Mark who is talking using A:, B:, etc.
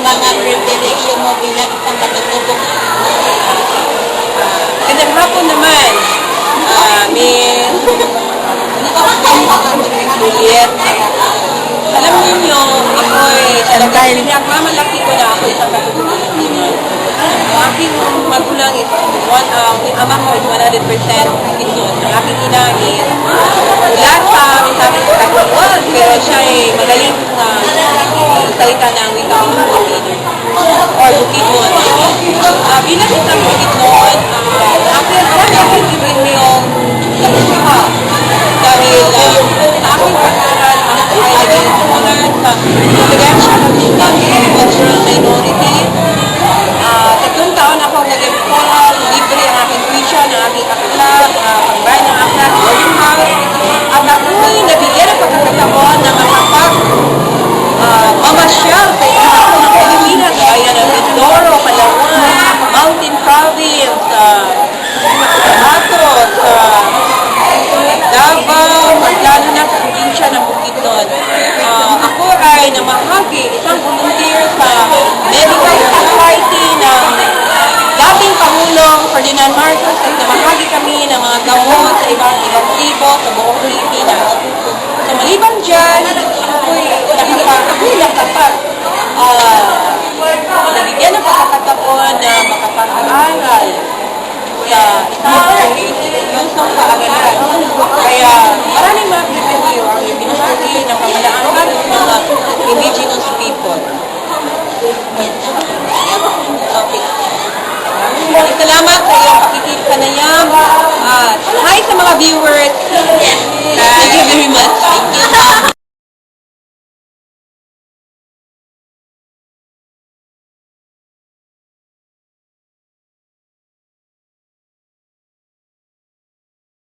A: mga pribilehiyo mo bilang isang katutubong?
B: Magandang hapon naman, Miss Juliet. Alam niyo, ako'y talagang pinagmamalaki ko na ako isang katutubong Pilipino. Ang aking magulang is yung ama ko is 100% Pilipino. Ang aking ina is lahat sa amin sa amin Tagalog, pero siya ay magaling salita ng wikang Filipino or Bukidnon. Bilang isang Bukidnon, marami akong ibrihiyong nakukuha dahil sa aking pag-aaral, ako ay naging scholar sa Prudential Commission Cultural Minority. 3 taon ako naging scholar, libre ang aking tuition, ang aking aklat, pagbayad ng aklat, boarding house. At ako'y nabigyan ng pagkakataon na mamasyal sa isang ng Pilipinas, gaya ng Mindoro, Palawan, Mountain Province, Atos, Davao, at lalo na sa probinsya ng Bukidnon. Ako ay namahagi, isang volunteer sa Medical Society ng dating Pangulong Ferdinand Marcos at namahagi kami ng mga gamot sa ibang tribo sa buong Pilipinas. So maliban dyan, ako'y nakapat. Nabigyan ng pagkakataon na makapag-aaral sa isang lusong paaralan. Kaya maraming mga pribilehiyo ang ibinahagi ng pamalaan ng mga indigenous people. Okay. Salamat sa iyong pakikipanayam. Hi sa mga viewers. Thank you very much.